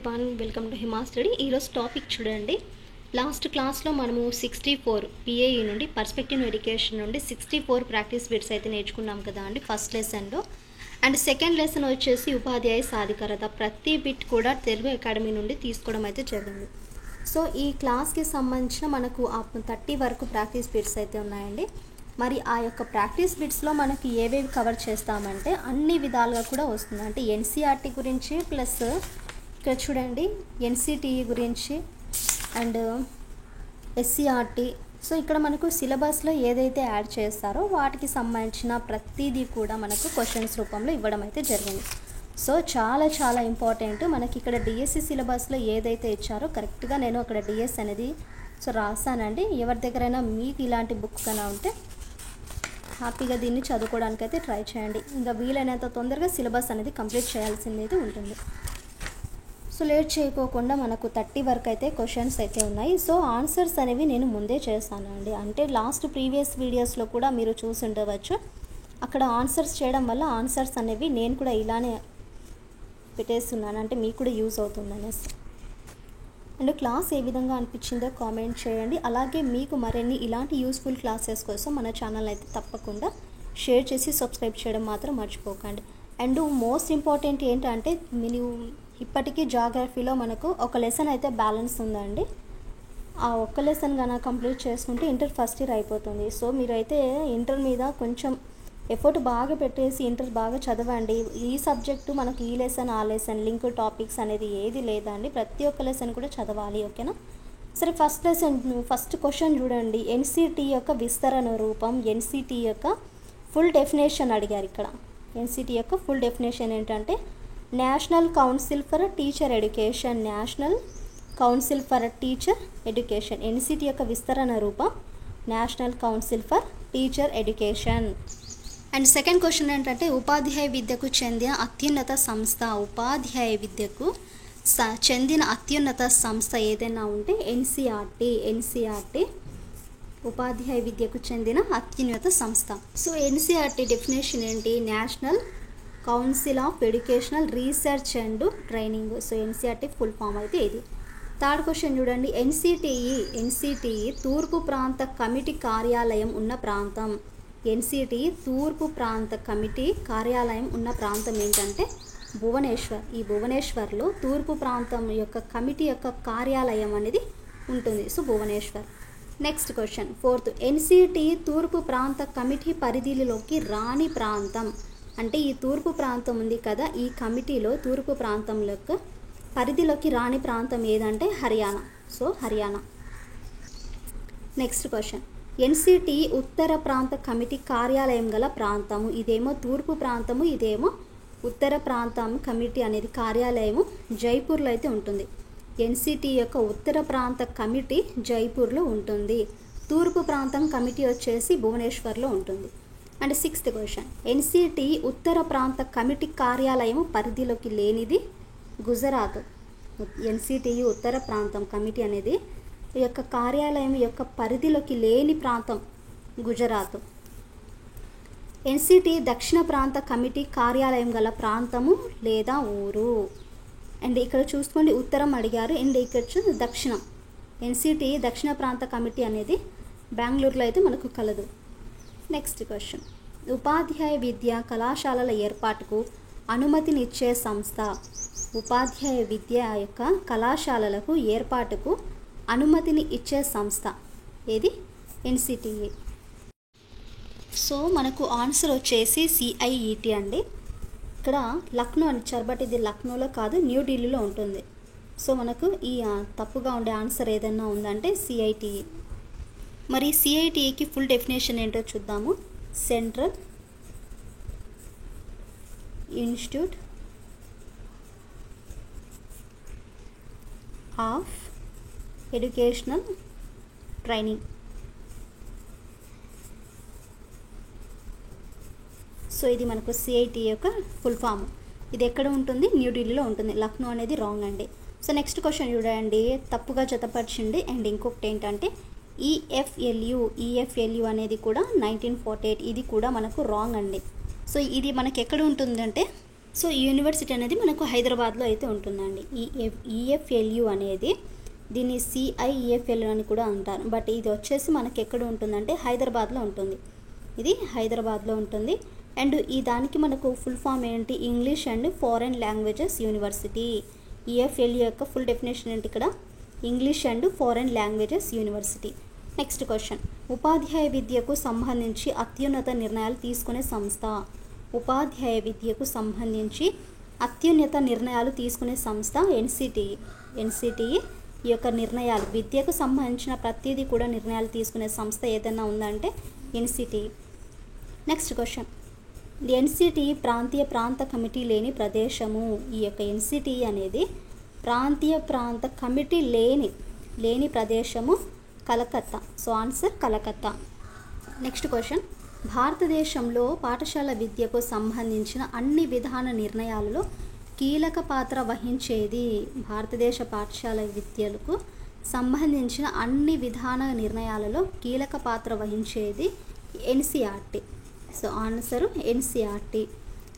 Everyone, welcome to Hima study. ఈరోజు topic చూడండి. Last క్లాస్లో మనము 64 పిఏఈ నుండి పర్స్పెక్టివ్ ఎడ్యుకేషన్ నుండి 64 ప్రాక్టీస్ బిట్స్ అయితే నేర్చుకున్నాం కదా అండి ఫస్ట్ లెసన్లో. అండ్ సెకండ్ లెసన్ వచ్చేసి ఉపాధ్యాయ సాధికారత. ప్రతి బిట్ కూడా తెలుగు అకాడమీ నుండి తీసుకోవడం అయితే జరిగింది. సో ఈ క్లాస్కి సంబంధించిన మనకు 30 వరకు ప్రాక్టీస్ బిట్స్ అయితే ఉన్నాయండి. మరి ఆ యొక్క ప్రాక్టీస్ బిట్స్లో మనకి ఏవేవి కవర్ చేస్తామంటే అన్ని విధాలుగా కూడా వస్తుంది. అంటే ఎన్సీఆర్టీ గురించి ప్లస్ ఇక్కడ చూడండి ఎన్సీటీఈ గురించి అండ్ ఎస్సీఆర్టీ. సో ఇక్కడ మనకు సిలబస్లో ఏదైతే యాడ్ చేస్తారో వాటికి సంబంధించిన ప్రతిదీ కూడా మనకు క్వశ్చన్స్ రూపంలో ఇవ్వడం అయితే జరిగింది. సో చాలా చాలా ఇంపార్టెంట్. మనకి ఇక్కడ డిఎస్సి సిలబస్లో ఏదైతే ఇచ్చారో కరెక్ట్గా నేను అక్కడ డిఎస్ అనేది రాసానండి. ఎవరి దగ్గరైనా మీకు ఇలాంటి బుక్ కన్నా ఉంటే హ్యాపీగా దీన్ని చదువుకోవడానికి అయితే ట్రై చేయండి. ఇంకా వీలైనంత తొందరగా సిలబస్ అనేది కంప్లీట్ చేయాల్సింది అయితే ఉంటుంది. సో లేట్ చేయకోకుండా మనకు 30 వరకు అయితే క్వశ్చన్స్ అయితే ఉన్నాయి. సో ఆన్సర్స్ అనేవి నేను ముందే చేస్తానండి. అంటే లాస్ట్ ప్రీవియస్ వీడియోస్లో కూడా మీరు చూసి ఉండవచ్చు. అక్కడ ఆన్సర్స్ చేయడం వల్ల ఆన్సర్స్ అనేవి నేను కూడా ఇలానే పెట్టేస్తున్నాను, అంటే మీకు కూడా యూజ్ అవుతుంది అనేసి. అండ్ క్లాస్ ఏ విధంగా అనిపించిందో కామెంట్ చేయండి. అలాగే మీకు మరిన్ని ఇలాంటి యూస్ఫుల్ క్లాసెస్ కోసం మన ఛానల్ అయితే తప్పకుండా షేర్ చేసి సబ్స్క్రైబ్ చేయడం మాత్రం మర్చిపోకండి. అండ్ మోస్ట్ ఇంపార్టెంట్ ఏంటంటే మీరు ఇప్పటికీ జాగ్రఫీలో మనకు ఒక లెసన్ అయితే బ్యాలెన్స్ ఉందండి. ఆ ఒక్క లెసన్ కనుక కంప్లీట్ చేసుకుంటే ఇంటర్ ఫస్ట్ ఇయర్ అయిపోతుంది. సో మీరైతే ఇంటర్ మీద కొంచెం ఎఫర్ట్ బాగా పెట్టేసి ఇంటర్ బాగా చదవండి. ఈ సబ్జెక్టు మనకు ఈ లెసన్ ఆ లెసన్ లింక్ టాపిక్స్ అనేది ఏది లేదండి. ప్రతి ఒక్క లెసన్ కూడా చదవాలి, ఓకేనా? సరే, ఫస్ట్ లెసన్ ఫస్ట్ క్వశ్చన్ చూడండి. ఎన్సిటీ యొక్క విస్తరణ రూపం, ఎన్సిటీ యొక్క ఫుల్ డెఫినేషన్ అడిగారు. ఇక్కడ ఎన్సిటీ యొక్క ఫుల్ డెఫినేషన్ ఏంటంటే national council for teacher education. National council for teacher education. NCT యొక్క విస్తరణ రూపం national council for teacher education. And second question ఏంటంటే ఉపాధ్యాయ విద్యకు చెందిన అత్యున్నత సంస్థ. ఉపాధ్యాయ విద్యకు చెందిన అత్యున్నత సంస్థ ఏదైనా ఉంటే ఎన్సీఆర్టీ. ఎన్సీఆర్టీ ఉపాధ్యాయ విద్యకు చెందిన అత్యున్నత సంస్థ. సో ఎన్సీఆర్టీ డెఫినేషన్ ఏంటి? National council of educational research and training. So NCERT full form అయితే ఇది. థర్డ్ క్వశ్చన్ చూడండి. ఎన్సిటిఈ తూర్పు ప్రాంత కమిటీ కార్యాలయం ఉన్న ప్రాంతం. ఎన్సిటిఈ తూర్పు ప్రాంత కమిటీ కార్యాలయం ఉన్న ప్రాంతం ఏంటంటే భువనేశ్వర్. ఈ భువనేశ్వర్లో తూర్పు ప్రాంతం యొక్క కమిటీ యొక్క కార్యాలయం అనేది ఉంటుంది. So Bhubaneswar. Next question fourth. NCTE తూర్పు ప్రాంత కమిటీ పరిధిలోకి రాని ప్రాంతం. అంటే ఈ తూర్పు ప్రాంతం ఉంది కదా, ఈ కమిటీలో తూర్పు ప్రాంతంలో పరిధిలోకి రాని ప్రాంతం ఏదంటే Haryana. So Haryana. Next question. NCTE ఉత్తర ప్రాంత కమిటీ కార్యాలయం గల ప్రాంతము. ఇదేమో తూర్పు ప్రాంతము, ఇదేమో ఉత్తర ప్రాంతం కమిటీ అనేది కార్యాలయము జైపూర్లో అయితే ఉంటుంది. ఎన్సిటిఈ యొక్క ఉత్తర ప్రాంత కమిటీ జైపూర్లో ఉంటుంది. తూర్పు ప్రాంతం కమిటీ వచ్చేసి భువనేశ్వర్లో ఉంటుంది. And sixth question. ఎన్సిటిఈ ఉత్తర ప్రాంత కమిటీ కార్యాలయం పరిధిలోకి లేనిది గుజరాత్. ఎన్సిటిఈ ఉత్తర ప్రాంతం కమిటీ అనేది ఈ యొక్క కార్యాలయం యొక్క పరిధిలోకి లేని ప్రాంతం గుజరాత్. ఎన్సిటిఈ దక్షిణ ప్రాంత కమిటీ కార్యాలయం గల ప్రాంతము లేదా ఊరు. అండ్ ఇక్కడ చూసుకోండి ఉత్తరం అడిగారు, అండ్ ఇక్కడ దక్షిణం. ఎన్సిటిఈ దక్షిణ ప్రాంత కమిటీ అనేది బెంగళూరులో అయితే మనకు కలదు. Next question. ఉపాధ్యాయ విద్యా కళాశాలల ఏర్పాటుకు అనుమతినిచ్చే సంస్థ. ఉపాధ్యాయ విద్య యొక్క కళాశాలలకు ఏర్పాటుకు అనుమతిని ఇచ్చే సంస్థ ఏది? ఎన్సిటిఈ. సో మనకు ఆన్సర్ వచ్చేసి సిఐఈటీ అండి. ఇక్కడ లక్నో అని ఇచ్చారు, బట్ ఇది లక్నోలో కాదు, న్యూఢిల్లీలో ఉంటుంది. సో మనకు ఈ తప్పుగా ఉండే ఆన్సర్ ఏదైనా ఉందంటే సిఐటిఈ. మరి సిఐటిఈకి ఫుల్ డెఫినేషన్ ఏంటో చూద్దాము. Central institute of educational training. So ఇది మనకు సిఐటి యొక్క ఫుల్ ఫామ్. ఇది ఎక్కడ ఉంటుంది? న్యూఢిల్లీలో ఉంటుంది. లక్నో అనేది రాంగ్ అండి. సో నెక్స్ట్ క్వశ్చన్ చూడండి, తప్పుగా జతపరిచింది. అండ్ ఇంకొకటి ఏంటంటే ఈఎఫ్ఎల్యు అనేది కూడా 1948. ఇది కూడా మనకు రాంగ్ అండి. సో ఇది మనకి ఎక్కడ ఉంటుందంటే సో ఈ యూనివర్సిటీ అనేది మనకు హైదరాబాద్లో అయితే ఉంటుందండి. ఈ ఈఎఫ్ఎల్యు అనేది దీన్ని సిఐఈఎఫ్ఎల్ అని కూడా అంటారు. బట్ ఇది వచ్చేసి మనకి ఎక్కడ ఉంటుందంటే హైదరాబాద్లో ఉంటుంది. ఇది హైదరాబాద్లో ఉంటుంది. అండ్ ఈ దానికి మనకు ఫుల్ ఫామ్ ఏంటి, English and foreign languages university. EFLU యొక్క ఫుల్ డెఫినేషన్ ఏంటి ఇక్కడ, English and foreign languages university. Next question, ఉపాధ్యాయ విద్యకు సంబంధించి అత్యున్నత నిర్ణయాలు తీసుకునే సంస్థ. ఉపాధ్యాయ విద్యకు సంబంధించి అత్యున్నత నిర్ణయాలు తీసుకునే సంస్థ ఎన్సిటిఈ. ఎన్సిటిఈ ఈ యొక్క నిర్ణయాలు, విద్యకు సంబంధించిన ప్రతిదీ కూడా నిర్ణయాలు తీసుకునే సంస్థ ఏదైనా ఉందంటే ఎన్సిటిఈ. నెక్స్ట్ క్వశ్చన్, ఎన్సిటిఈ ప్రాంత కమిటీ లేని ప్రదేశము. ఈ యొక్క ఎన్సిటిఈ అనేది ప్రాంత కమిటీ లేని ప్రదేశము Calcutta. So answer Calcutta. Next question, భారతదేశంలో పాఠశాల విద్యకు సంబంధించిన అన్ని విధాన నిర్ణయాలలో కీలక పాత్ర వహించేది. భారతదేశ పాఠశాల విద్యలకు సంబంధించిన అన్ని విధాన నిర్ణయాలలో కీలక పాత్ర వహించేది NCERT. So answer NCERT.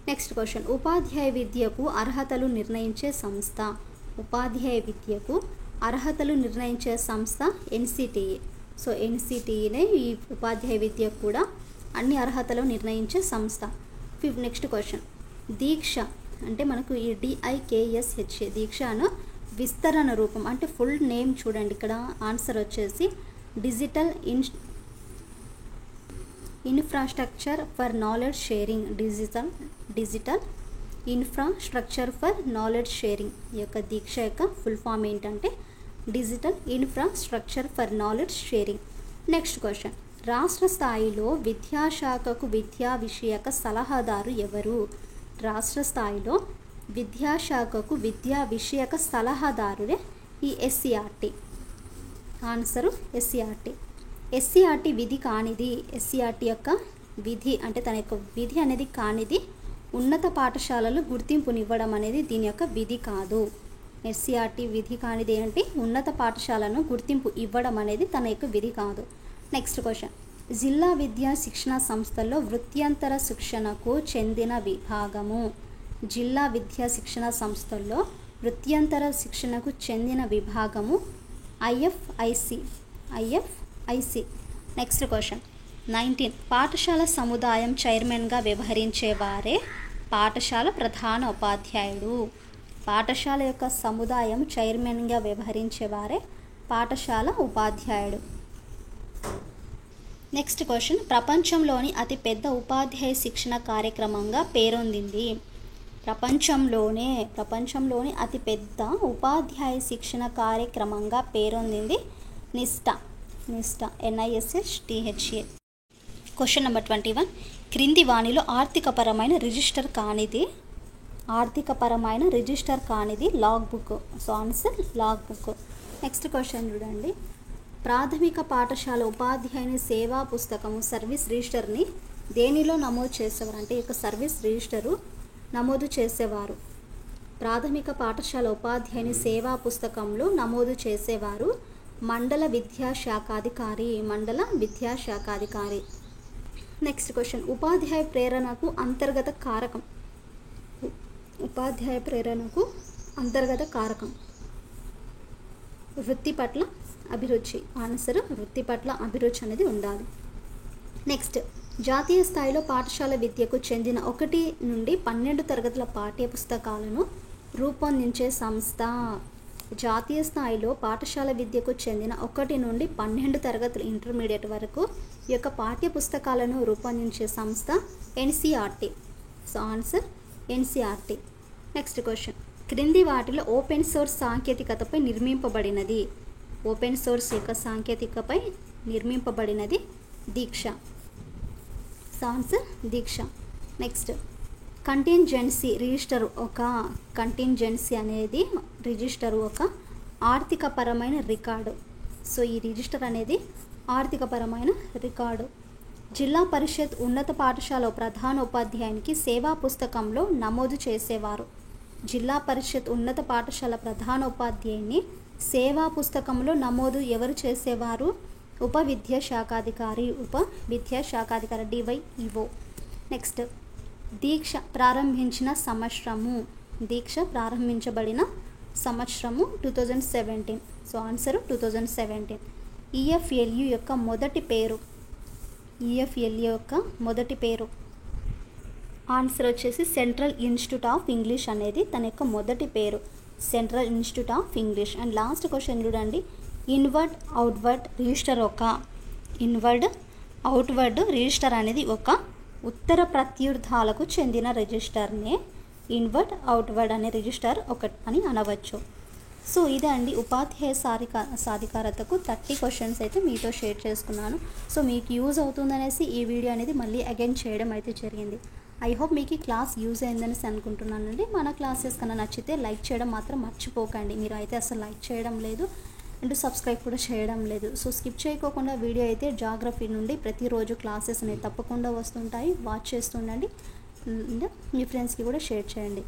Next question, ఉపాధ్యాయ విద్యకు అర్హతలు నిర్ణయించే సంస్థ. ఉపాధ్యాయ విద్యకు అర్హతలు నిర్ణయించే సంస్థ ఎన్సిటిఈ. సో ఎన్సిటిఈనే ఈ ఉపాధ్యాయ విద్యకు కూడా అన్ని అర్హతలు నిర్ణయించే సంస్థ. నెక్స్ట్ క్వశ్చన్, దీక్ష అంటే మనకు ఈ DIKSH దీక్షను విస్తరణ రూపం అంటే ఫుల్ నేమ్ చూడండి. ఇక్కడ ఆన్సర్ వచ్చేసి digital infrastructure for knowledge sharing. Digital infrastructure for knowledge sharing. ఈ యొక్క దీక్ష యొక్క ఫుల్ ఫామ్ ఏంటంటే digital infrastructure for knowledge sharing. Next question, రాష్ట్ర స్థాయిలో విద్యాశాఖకు విద్యా విషయక సలహాదారు ఎవరు. రాష్ట్ర స్థాయిలో విద్యాశాఖకు విద్యా విషయక సలహాదారుడే ఈ ఎస్సిఆర్టీ. Answer SCERT. ఎస్సిఆర్టీ విధి కానిది. ఎస్సిఆర్టీ యొక్క విధి అంటే తన యొక్క విధి అనేది కానిది ఉన్నత పాఠశాలలు గుర్తింపునివ్వడం అనేది దీని యొక్క విధి కాదు. ఎస్సిఆర్టీ విధి కానిది ఏంటి, ఉన్నత పాఠశాలను గుర్తింపు ఇవ్వడం అనేది తన యొక్క విధి కాదు. నెక్స్ట్ క్వశ్చన్, జిల్లా విద్యా శిక్షణ సంస్థల్లో వృత్యంతర శిక్షణకు చెందిన విభాగము. జిల్లా విద్యా శిక్షణ సంస్థల్లో వృత్యంతర శిక్షణకు చెందిన విభాగము ఐఎఫ్ఐసి. నెక్స్ట్ క్వశ్చన్ 19, పాఠశాల సముదాయం చైర్మన్గా వ్యవహరించేవారే పాఠశాల ప్రధాన ఉపాధ్యాయుడు. పాఠశాల యొక్క సముదాయం చైర్మన్గా వ్యవహరించేవారే పాఠశాల ఉపాధ్యాయుడు. నెక్స్ట్ క్వశ్చన్, ప్రపంచంలోని అతిపెద్ద ఉపాధ్యాయ శిక్షణ కార్యక్రమంగా పేరొందింది. ప్రపంచంలోని అతిపెద్ద ఉపాధ్యాయ శిక్షణ కార్యక్రమంగా పేరొందింది నిష్ఠా. NISHTHA. క్వశ్చన్ నెంబర్ 21, క్రింది వాణిలో ఆర్థికపరమైన రిజిస్టర్ కానిది log book. So answer log book. Next question చూడండి, ప్రాథమిక పాఠశాల ఉపాధ్యాయుని సేవా పుస్తకము సర్వీస్ రిజిస్టర్ని దేనిలో నమోదు చేసేవారు అంటే ఈ యొక్క సర్వీస్ రిజిస్టరు నమోదు చేసేవారు. ప్రాథమిక పాఠశాల ఉపాధ్యాయుని సేవా పుస్తకంలో నమోదు చేసేవారు మండల విద్యాశాఖాధికారి. నెక్స్ట్ క్వశ్చన్, ఉపాధ్యాయ ప్రేరణకు అంతర్గత కారకం వృత్తి పట్ల అభిరుచి. ఆన్సర్ వృత్తి పట్ల అభిరుచి అనేది ఉండాలి. నెక్స్ట్, జాతీయ స్థాయిలో పాఠశాల విద్యకు చెందిన 1 నుండి 12 తరగతుల పాఠ్య పుస్తకాలను రూపొందించే సంస్థ. జాతీయ స్థాయిలో పాఠశాల విద్యకు చెందిన 1 నుండి 12 తరగతులు ఇంటర్మీడియట్ వరకు ఈ యొక్క పాఠ్య పుస్తకాలను రూపొందించే సంస్థ NCERT. So answer NCERT. Next question, క్రింది వాటిలో ఓపెన్ సోర్స్ సాంకేతికతపై నిర్మింపబడినది. ఓపెన్ సోర్స్ యొక్క సాంకేతికపై నిర్మింపబడినది దీక్ష. సో ఆన్సర్ దీక్ష. నెక్స్ట్, కంటింజెన్సీ రిజిస్టర్ ఒక ఆర్థికపరమైన రికార్డు. సో ఈ రిజిస్టర్ అనేది ఆర్థికపరమైన రికార్డు. జిల్లా పరిషత్ ఉన్నత పాఠశాల ప్రధాన ఉపాధ్యాయునికి సేవా పుస్తకంలో నమోదు చేసేవారు. జిల్లా పరిషత్ ఉన్నత పాఠశాల ప్రధాన ఉపాధ్యాయుని సేవా పుస్తకంలో నమోదు ఎవరు చేసేవారు? ఉప విద్యాశాఖాధికారి DYEO. నెక్స్ట్, దీక్ష ప్రారంభించిన సంవత్సరము, దీక్ష ప్రారంభించబడిన సంవత్సరము 2017. So answer 2017. ఈఎఫ్ఎల్యు యొక్క మొదటి పేరు, ఈఎఫ్ఎల్యు యొక్క మొదటి పేరు ఆన్సర్ వచ్చేసి సెంట్రల్ ఇన్స్టిట్యూట్ ఆఫ్ ఇంగ్లీష్ అనేది తన యొక్క మొదటి పేరు, central institute of English. And last question చూడండి, ఇన్వర్డ్ అవుట్వర్డ్ రిజిస్టర్ ఒక, ఇన్వర్డ్ అవుట్వర్డ్ రిజిస్టర్ అనేది ఒక ఉత్తర ప్రత్యర్థాలకు చెందిన రిజిస్టర్నే ఇన్వర్డ్ అవుట్వర్డ్ అనే రిజిస్టర్ ఒకటి అని అనవచ్చు. సో ఇదే అండి ఉపాధ్యాయ సాధికారతకు 30 క్వశ్చన్స్ అయితే మీతో షేర్ చేసుకున్నాను. సో మీకు యూజ్ అవుతుందనేసి ఈ వీడియో అనేది మళ్ళీ అగైన్ చేయడం అయితే జరిగింది. ఐ హోప్ మీకు ఈ క్లాస్ యూజ్ అయిందనేసి అనుకుంటున్నానండి. మన క్లాసెస్ కన్నా నచ్చితే లైక్ చేయడం మాత్రం మర్చిపోకండి. మీరు అయితే అసలు లైక్ చేయడం లేదు అండ్ సబ్స్క్రైబ్ కూడా చేయడం లేదు. సో స్కిప్ చేయకోకుండా వీడియో అయితే జాగ్రఫీ నుండి ప్రతిరోజు క్లాసెస్ అనేవి తప్పకుండా వస్తుంటాయి, వాచ్ చేస్తుండండి అండ్ మీ ఫ్రెండ్స్కి కూడా షేర్ చేయండి.